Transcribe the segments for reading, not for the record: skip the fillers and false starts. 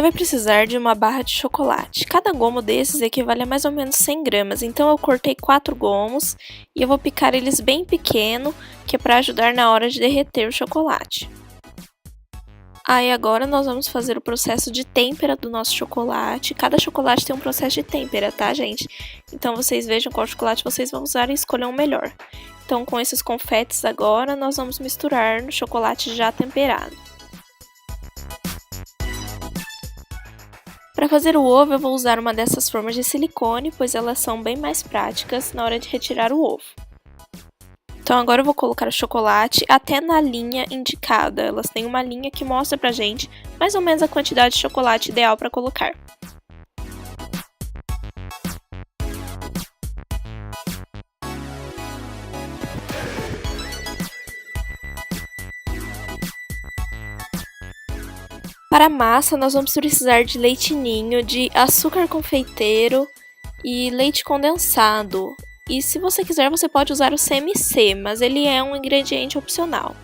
Você vai precisar de uma barra de chocolate. Cada gomo desses equivale a mais ou menos 100 gramas, então eu cortei 4 gomos e eu vou picar eles bem pequeno, que é para ajudar na hora de derreter o chocolate. Aí agora nós vamos fazer o processo de têmpera do nosso chocolate. Cada chocolate tem um processo de têmpera, tá, gente? Então vocês vejam qual chocolate vocês vão usar e escolham o melhor. Então com esses confetes agora nós vamos misturar no chocolate já temperado. Para fazer o ovo eu vou usar uma dessas formas de silicone, pois elas são bem mais práticas na hora de retirar o ovo. Então agora eu vou colocar o chocolate até na linha indicada. Elas têm uma linha que mostra pra gente mais ou menos a quantidade de chocolate ideal para colocar. Para a massa nós vamos precisar de leite ninho, de açúcar confeiteiro e leite condensado. E se você quiser, você pode usar o CMC, mas ele é um ingrediente opcional.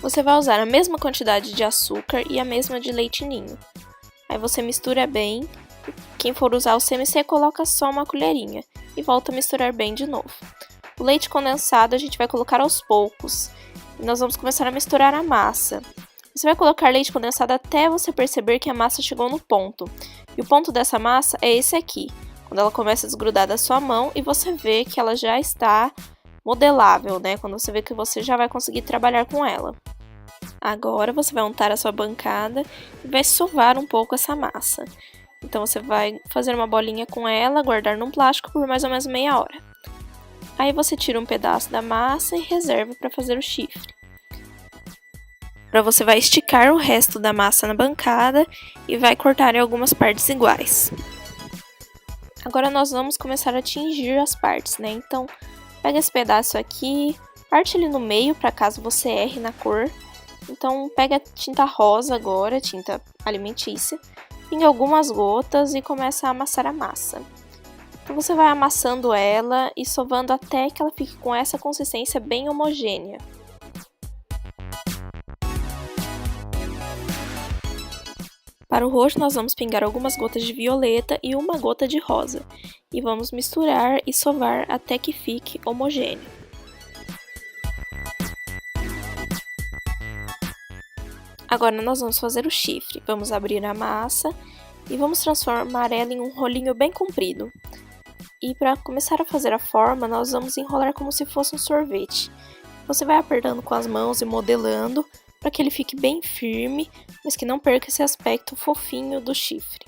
Você vai usar a mesma quantidade de açúcar e a mesma de leite ninho. Aí você mistura bem. Quem for usar o CMC, coloca só uma colherinha e volta a misturar bem de novo. O leite condensado a gente vai colocar aos poucos. E nós vamos começar a misturar a massa. Você vai colocar leite condensado até você perceber que a massa chegou no ponto. E o ponto dessa massa é esse aqui, quando ela começa a desgrudar da sua mão e você vê que ela já está modelável, né? Quando você vê que você já vai conseguir trabalhar com ela. Agora você vai untar a sua bancada e vai sovar um pouco essa massa. Então você vai fazer uma bolinha com ela, guardar num plástico por mais ou menos meia hora. Aí você tira um pedaço da massa e reserva para fazer o chifre. Agora você vai esticar o resto da massa na bancada e vai cortar em algumas partes iguais. Agora nós vamos começar a tingir as partes, né? Então, pega esse pedaço aqui, parte ele no meio para caso você erre na cor. Então, pega tinta rosa agora, tinta alimentícia, pinga algumas gotas e começa a amassar a massa. Então você vai amassando ela e sovando até que ela fique com essa consistência bem homogênea. Para o roxo nós vamos pingar algumas gotas de violeta e uma gota de rosa. E vamos misturar e sovar até que fique homogêneo. Agora nós vamos fazer o chifre. Vamos abrir a massa e vamos transformar ela em um rolinho bem comprido. E para começar a fazer a forma, nós vamos enrolar como se fosse um sorvete. Você vai apertando com as mãos e modelando para que ele fique bem firme, mas que não perca esse aspecto fofinho do chifre.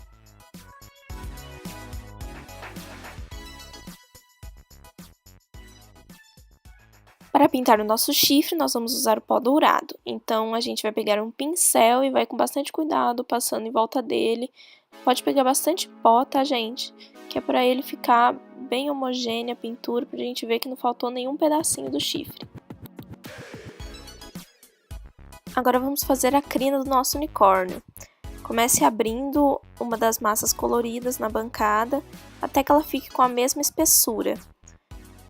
Para pintar o nosso chifre, nós vamos usar o pó dourado. Então a gente vai pegar um pincel e vai com bastante cuidado passando em volta dele. Pode pegar bastante pó, tá, gente? Que é para ele ficar bem homogênea a pintura, pra gente ver que não faltou nenhum pedacinho do chifre. Agora vamos fazer a crina do nosso unicórnio. Comece abrindo uma das massas coloridas na bancada, até que ela fique com a mesma espessura.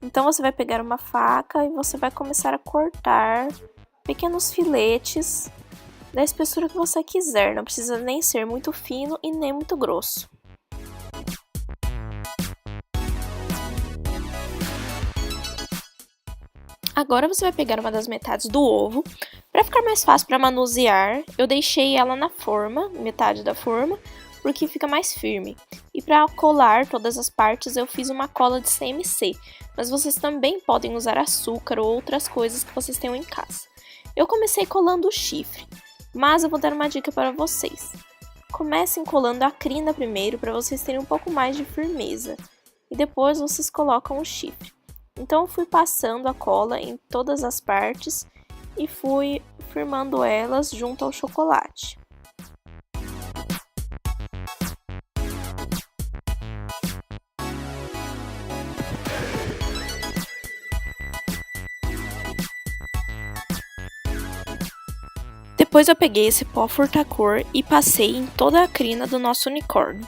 Então você vai pegar uma faca e você vai começar a cortar pequenos filetes da espessura que você quiser, não precisa nem ser muito fino e nem muito grosso. Agora você vai pegar uma das metades do ovo. Para ficar mais fácil para manusear, eu deixei ela na forma, metade da forma, porque fica mais firme. E para colar todas as partes eu fiz uma cola de CMC, mas vocês também podem usar açúcar ou outras coisas que vocês tenham em casa. Eu comecei colando o chifre, mas eu vou dar uma dica para vocês. Comecem colando a crina primeiro para vocês terem um pouco mais de firmeza, e depois vocês colocam o chifre. Então eu fui passando a cola em todas as partes e fui firmando elas junto ao chocolate. Depois eu peguei esse pó furtacor e passei em toda a crina do nosso unicórnio.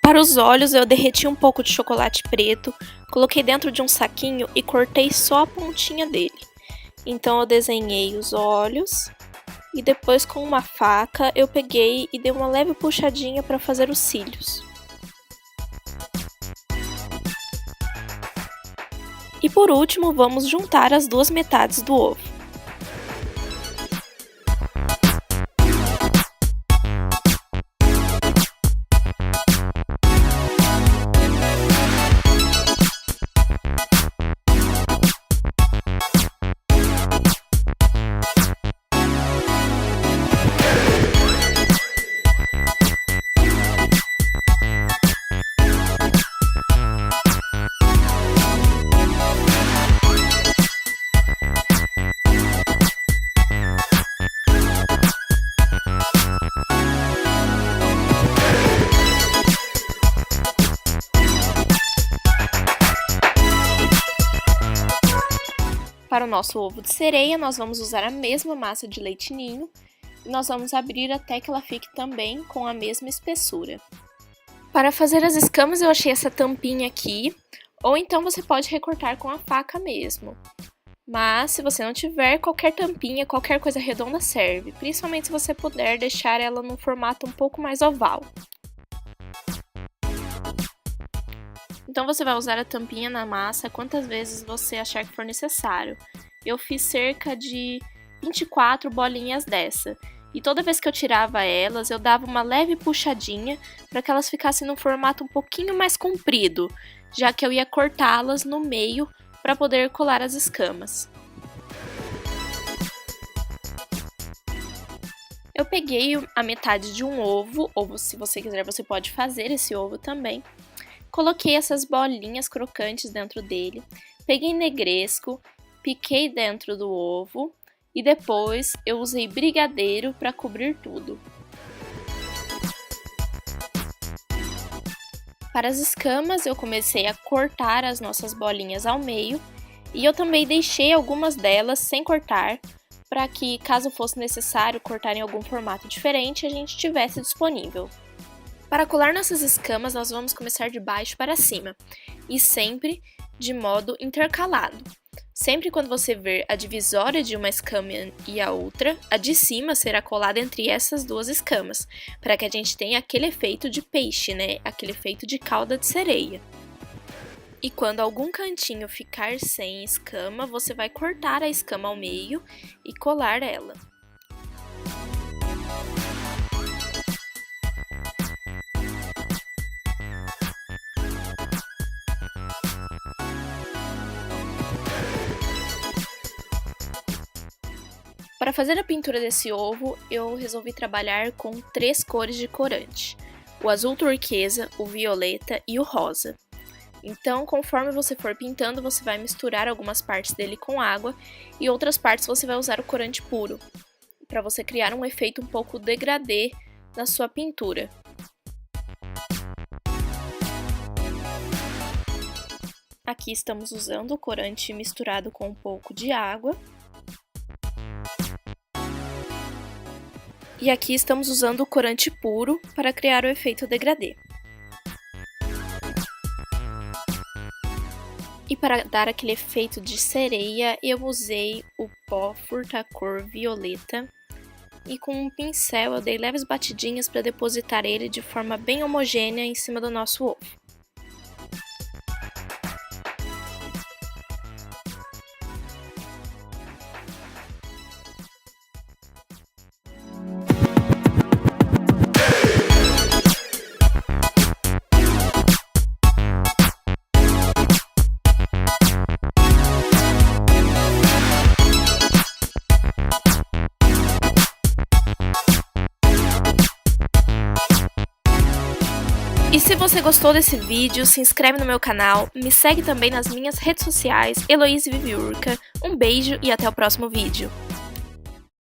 Para os olhos eu derreti um pouco de chocolate preto, coloquei dentro de um saquinho e cortei só a pontinha dele. Então eu desenhei os olhos E depois com uma faca eu peguei e dei uma leve puxadinha para fazer os cílios. E por último, vamos juntar as duas metades do ovo. Para o nosso ovo de sereia, nós vamos usar a mesma massa de leite ninho e nós vamos abrir até que ela fique também com a mesma espessura. Para fazer as escamas eu achei essa tampinha aqui, ou então você pode recortar com a faca mesmo. Mas se você não tiver, qualquer tampinha, qualquer coisa redonda serve, principalmente se você puder deixar ela num formato um pouco mais oval. Então você vai usar a tampinha na massa quantas vezes você achar que for necessário. Eu fiz cerca de 24 bolinhas dessa. E toda vez que eu tirava elas, eu dava uma leve puxadinha para que elas ficassem num formato um pouquinho mais comprido, já que eu ia cortá-las no meio para poder colar as escamas. Eu peguei a metade de um ovo, ou se você quiser você pode fazer esse ovo também. Coloquei essas bolinhas crocantes dentro dele, peguei negresco, piquei dentro do ovo e depois eu usei brigadeiro para cobrir tudo. Para as escamas eu comecei a cortar as nossas bolinhas ao meio e eu também deixei algumas delas sem cortar para que, caso fosse necessário cortar em algum formato diferente, a gente tivesse disponível. Para colar nossas escamas, nós vamos começar de baixo para cima, e sempre de modo intercalado. Sempre quando você ver a divisória de uma escama e a outra, a de cima será colada entre essas duas escamas, para que a gente tenha aquele efeito de peixe, né? Aquele efeito de cauda de sereia. E quando algum cantinho ficar sem escama, você vai cortar a escama ao meio e colar ela. Para fazer a pintura desse ovo, eu resolvi trabalhar com 3 cores de corante: o azul turquesa, o violeta e o rosa. Então, conforme você for pintando, você vai misturar algumas partes dele com água e outras partes você vai usar o corante puro, para você criar um efeito um pouco degradê na sua pintura. Aqui estamos usando o corante misturado com um pouco de água. E aqui estamos usando o corante puro para criar o efeito degradê. E para dar aquele efeito de sereia, eu usei o pó furta-cor violeta. E com um pincel eu dei leves batidinhas para depositar ele de forma bem homogênea em cima do nosso ovo. E se você gostou desse vídeo, se inscreve no meu canal, me segue também nas minhas redes sociais, Heloise Viviurca. Um beijo e até o próximo vídeo.